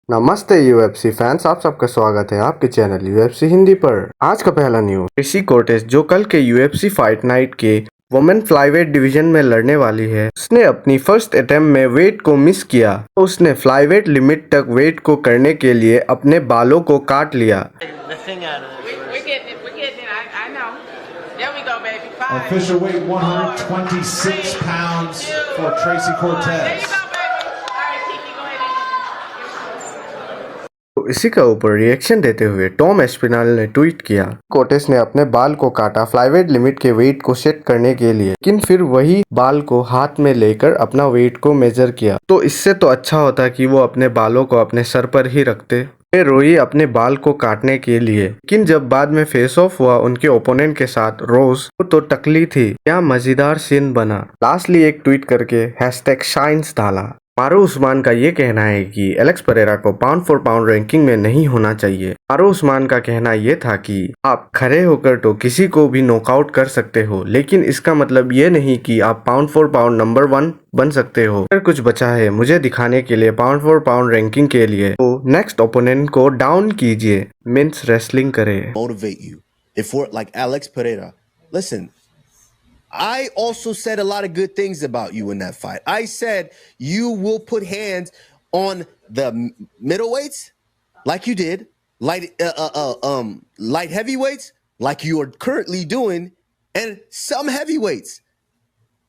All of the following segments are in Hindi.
नमस्ते यूएफसी फैंस, आप सबका स्वागत है आपके चैनल यूएफसी हिंदी पर। आज का पहला न्यूज, ऋषि कोर्टेस जो कल के यूएफसी फाइट नाइट के वुमेन फ्लाईवेट डिवीजन में लड़ने वाली है, उसने अपनी फर्स्ट अटेम्प्ट में वेट को मिस किया तो उसने फ्लाईवेट लिमिट तक वेट को करने के लिए अपने बालों को काट लिया। Official weight 126 pounds for Tracy Cortez. तो इसी के ऊपर रिएक्शन देते हुए टॉम एस्पिनल ने ट्वीट किया, कोर्टेस ने अपने बाल को काटा फ्लाईवेट लिमिट के वेट को सेट करने के लिए, लेकिन फिर वही बाल को हाथ में लेकर अपना वेट को मेजर किया। तो इससे तो अच्छा होता कि वो अपने बालों को अपने सर पर ही रखते। वे रोई अपने बाल को काटने के लिए, लेकिन जब बाद में फेस ऑफ हुआ उनके ओपोनेंट के साथ रोज, वो तो टकली थी। क्या मजेदार सीन बना। लास्टली एक ट्वीट करके #शाइन्स डाला। मारो उस्मान का ये कहना है कि एलेक्स परेरा को पाउंड फॉर पाउंड रैंकिंग में नहीं होना चाहिए। मारो उस्मान का कहना ये था कि आप खड़े होकर तो किसी को भी नॉकआउट कर सकते हो, लेकिन इसका मतलब ये नहीं कि आप पाउंड फॉर पाउंड नंबर 1 बन सकते हो। अगर कुछ बचा है मुझे दिखाने के लिए पाउंड फॉर पाउंड रैंकिंग के लिए, तो नेक्स्ट ओपोनेंट को डाउन कीजिए, मीन्स रेसलिंग करे। Motivate you. If we're like Alex Pereira, listen, I also said a lot of good things about you in that fight. I said you will put hands on the middleweights like you did, light heavyweights like you are currently doing, and some heavyweights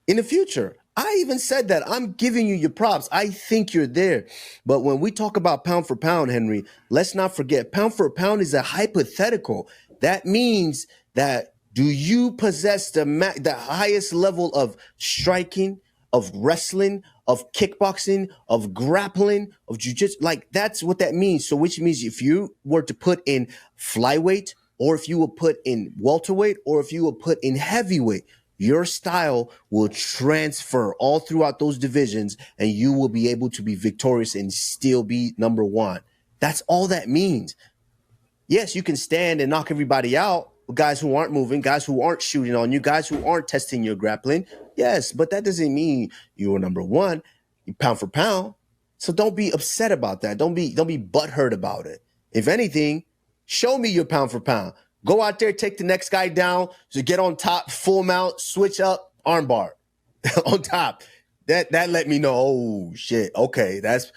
in the future. I even said that. I'm giving you your props. I think you're there. But when we talk about pound for pound, Henry, let's not forget pound for pound is a hypothetical. That means that do you possess the highest level of striking, of wrestling, of kickboxing, of grappling, of jiu-jitsu? Like, that's what that means. So which means if you were to put in flyweight, or if you would put in welterweight, or if you would put in heavyweight, your style will transfer all throughout those divisions and you will be able to be victorious and still be number 1. That's all that means. Yes, you can stand and knock everybody out, guys who aren't moving, guys who aren't shooting on you, guys who aren't testing your grappling. Yes, but that doesn't mean you're number 1, you pound for pound. So don't be upset about that. Don't be butthurt about it. If anything, show me your pound for pound. Go out there, take the next guy down, so get on top, full mount, switch up, armbar on top. That let me know, oh shit, okay, that's.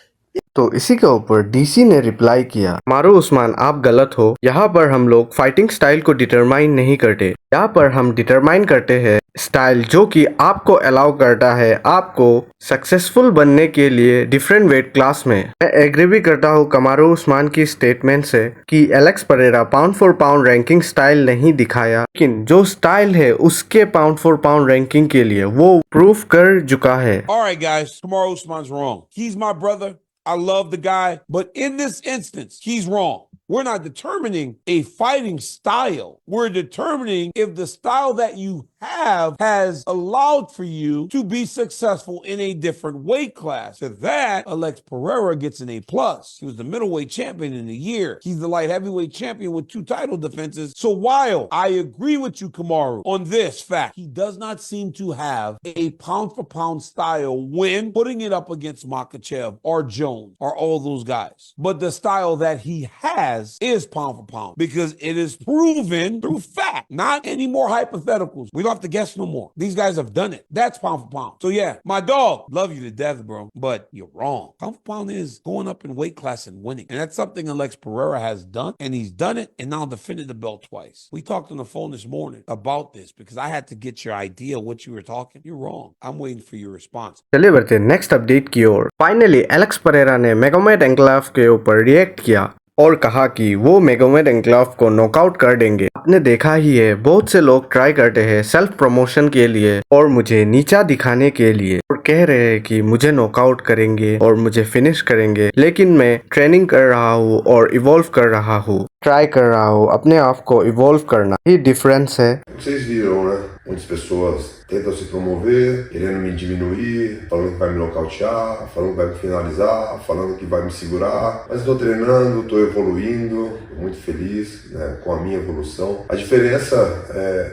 तो इसी के ऊपर डीसी ने रिप्लाई किया, मारो उस्मान आप गलत हो। यहाँ पर हम लोग फाइटिंग स्टाइल को डिटरमाइन नहीं करते, यहाँ पर हम डिटरमाइन करते हैं स्टाइल जो कि आपको अलाउ करता है आपको सक्सेसफुल बनने के लिए डिफरेंट वेट क्लास में। मैं एग्री भी करता हूँ कमारो उस्मान की स्टेटमेंट से कि Alex Pereira pound for pound ranking style नहीं दिखाया, लेकिन जो स्टाइल है उसके पाउंड फॉर पाउंड रैंकिंग के लिए वो प्रूफ कर चुका है। All right, guys, Kamaru Usman's wrong. He's my brother. I love the guy, but in this instance, he's wrong. We're not determining a fighting style. We're determining if the style that you have has allowed for you to be successful in a different weight class. To that, Alex Pereira gets an A+. He was the middleweight champion in a year. He's the light heavyweight champion with 2 title defenses. So while I agree with you, Kamaru, on this fact, he does not seem to have a pound-for-pound style when putting it up against Makhachev or Jones or all those guys. But the style that he has is pound for pound because it is proven through fact, not any more hypotheticals. We don't have to guess no more. These guys have done it. That's pound for pound. So yeah, my dog, love you to death, bro, but you're wrong. Pound for pound is going up in weight class and winning. And that's something Alex Pereira has done, and he's done it and now defended the belt twice. We talked on the phone this morning about this because I had to get your idea what you were talking. You're wrong. I'm waiting for your response. चलिए बढ़ते हैं नेक्स्ट अपडेट की ओर। फाइनली एलेक्स परेरा ने मेगोमेड एंक्लेव के ऊपर रिएक्ट किया और कहा कि वो मेगोमेड एंक्लेव को नॉकआउट कर देंगे। आपने देखा ही है बहुत से लोग ट्राई करते हैं सेल्फ प्रमोशन के लिए और मुझे नीचा दिखाने के लिए और कह रहे हैं कि मुझे नॉकआउट करेंगे और मुझे फिनिश करेंगे, लेकिन मैं ट्रेनिंग कर रहा हूँ और इवॉल्व कर रहा हूँ, ट्राई कर रहा हूँ अपने आप को इवॉल्व करना ही डिफरेंस है। It's easy to Muitas pessoas tentam se promover, querendo me diminuir, falando que vai me nocautear, falando que vai me finalizar, falando que vai me segurar. Mas estou treinando, estou evoluindo, estou muito feliz, né, com a minha evolução. A diferença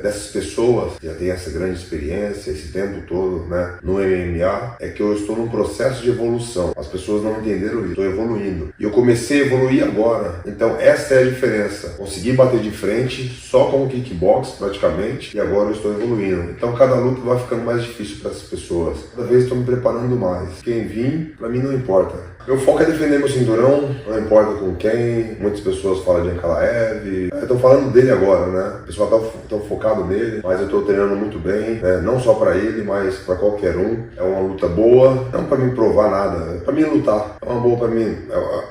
dessas pessoas que já têm essa grande experiência, esse tempo todo, né, no MMA, é que eu estou num processo de evolução. As pessoas não entenderam isso, estou evoluindo. E eu comecei a evoluir agora. Então essa é a diferença. Consegui bater de frente só com o kickbox praticamente e agora eu estou evoluindo. Então cada luta vai ficando mais difícil para essas pessoas. Cada vez estou me preparando mais. Quem vir, para mim não importa. Meu foco é defender meu cinturão, não importa com quem. Muitas pessoas falam de Ankalaev. Estão falando dele agora, né? O pessoal tá focado nele, mas eu estou treinando muito bem, né? Não só para ele, mas para qualquer um. É uma luta boa, não para me provar nada, é para mim lutar. É uma boa para mim,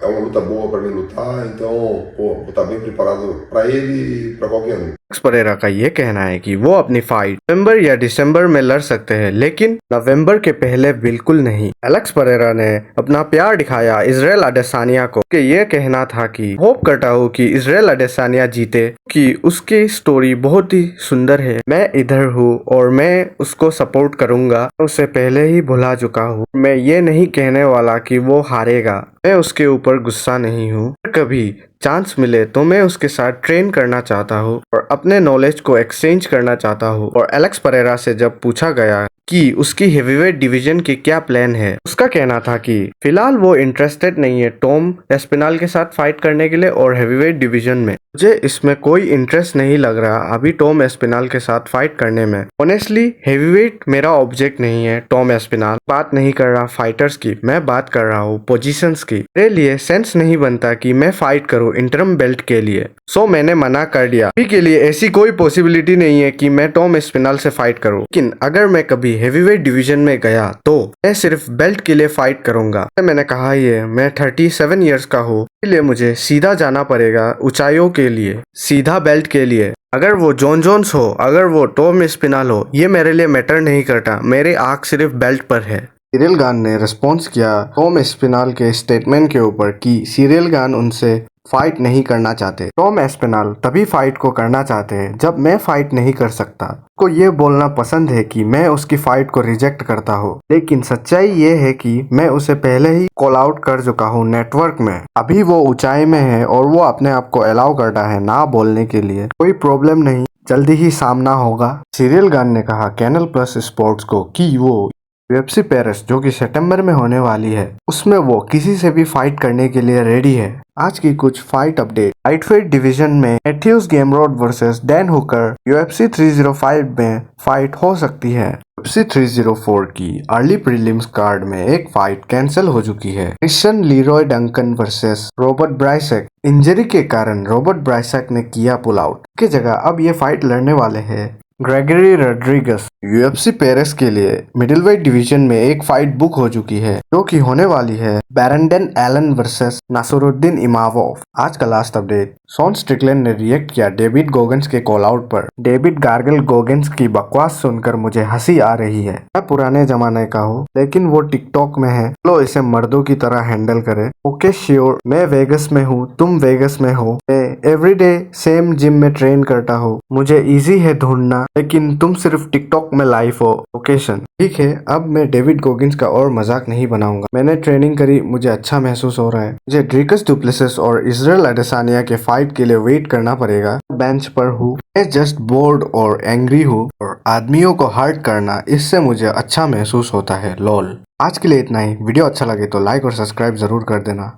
é uma luta boa para mim lutar. Então, vou estar bem preparado para ele e para qualquer um. Alex Pereira का ये कहना है कि वो अपनी फाइट नवंबर या दिसंबर में लड़ सकते हैं, लेकिन नवंबर के पहले बिल्कुल नहीं। एलेक्स परेरा ने अपना प्यार दिखाया इजराइल अडेसानिया को कि ये कहना था कि होप करता हूँ कि इजराइल अडेसानिया जीते, कि उसकी स्टोरी बहुत ही सुंदर है। मैं इधर हूँ और मैं उसको सपोर्ट करूंगा। उसे पहले ही भुला चुका हूँ। मैं ये नहीं कहने वाला कि वो हारेगा। मैं उसके ऊपर गुस्सा नहीं हूँ। कभी चांस मिले तो मैं उसके साथ ट्रेन करना चाहता हूँ और अपने नॉलेज को एक्सचेंज करना चाहता हूँ। और एलेक्स परेरा से जब पूछा गया कि उसकी हेवीवेट डिवीजन की क्या प्लान है, उसका कहना था कि फिलहाल वो इंटरेस्टेड नहीं है टॉम एस्पिनल के साथ फाइट करने के लिए और हेवीवेट डिवीजन में। मुझे इसमें कोई इंटरेस्ट नहीं लग रहा अभी टॉम एस्पिनल के साथ फाइट करने में। ऑनेस्टली हेवीवेट मेरा ऑब्जेक्ट नहीं है। टॉम एस्पिनल बात नहीं कर रहा फाइटर्स की, मैं बात कर रहा हूँ पोजीशंस की। मेरे लिए सेंस नहीं बनता कि मैं फाइट करूँ इंटरम बेल्ट के लिए, सो मैंने मना कर दिया। अभी के लिए ऐसी कोई पॉसिबिलिटी नहीं है कि मैं टॉम एस्पिनल से फाइट करूँ, लेकिन अगर मैं कभी हेवीवेट डिवीजन में गया तो मैं सिर्फ बेल्ट के लिए फाइट करूंगा। मैंने कहा मैं 37 इयर्स का हूँ, इसलिए मुझे सीधा जाना पड़ेगा ऊंचाइयों के लिए, सीधा बेल्ट के लिए। अगर वो जॉन जोन्स हो, अगर वो टॉम एस्पिनल हो, ये मेरे लिए मैटर नहीं करता। मेरी आंख सिर्फ बेल्ट पर है। सीरियल गान ने रिस्पॉन्स किया टॉम एस्पिनल के स्टेटमेंट के ऊपर कि सीरियल गान उनसे फाइट नहीं करना चाहते। टॉम एस्पिनल तभी फाइट को करना चाहते हैं जब मैं फाइट नहीं कर सकता। को ये बोलना पसंद है कि मैं उसकी फाइट को रिजेक्ट करता हूँ, लेकिन सच्चाई ये है कि मैं उसे पहले ही कॉल आउट कर चुका हूँ नेटवर्क में। अभी वो ऊंचाई में है और वो अपने आप को अलाउ करता है ना बोलने के लिए। कोई प्रॉब्लम नहीं, जल्दी ही सामना होगा। सीरियल गान ने कहा कैनल प्लस स्पोर्ट्स को कि वो UFC पेरिस जो कि सितंबर में होने वाली है, उसमें वो किसी से भी फाइट करने के लिए रेडी है। आज की कुछ फाइट अपडेट। लाइटवेट डिवीजन में Mateusz Gamrot versus Dan Hooker UFC 305 में फाइट हो सकती है। UFC 304 की अर्ली प्रीलिम्स कार्ड में एक फाइट कैंसिल हो चुकी है। Christian Leroy Duncan versus Robert Bryczek. Injury के कारण रॉबर्ट ब्राइसक ने किया पुल आउट की जगह अब ये फाइट लड़ने वाले हैं ग्रेगरी रोड्रिगस। UFC पेरिस के लिए मिडिलवेट डिवीजन में एक फाइट बुक हो चुकी है जो कि होने वाली है बैरनडेन एलन वर्सेस नासरुद्दीन इमावोव। आज का लास्ट अपडेट। शॉन स्ट्रिकलैंड ने रिएक्ट किया डेविड गोगन्स के कॉल आउट पर। डेविड गार्गल गोगन्स की बकवास सुनकर मुझे हंसी आ रही है। मैं पुराने जमाने का हूँ, लेकिन वो टिकटॉक में है, लो इसे मर्दों की तरह हैंडल करे। ओके श्योर, मैं वेगस में हूँ, तुम वेगस में हो। मैं एवरीडे सेम जिम में ट्रेन करता हूँ। मुझे इजी है ढूंढना, लेकिन तुम सिर्फ टिकटॉक में लाइव हो लोकेशन। ठीक है, अब मैं डेविड गोगिंस का और मजाक नहीं बनाऊंगा। मैंने ट्रेनिंग करी, मुझे अच्छा महसूस हो रहा है। मुझे ड्रिकस डुप्लेसिस और इजराइल अडेसानिया के फाइट के लिए वेट करना पड़ेगा। बेंच पर हूँ, मैं जस्ट बोर्ड और एंग्री हूँ और आदमियों को हर्ट करना, इससे मुझे अच्छा महसूस होता है। लॉल। आज के लिए इतना ही। वीडियो अच्छा लगे तो लाइक और सब्सक्राइब जरूर कर देना।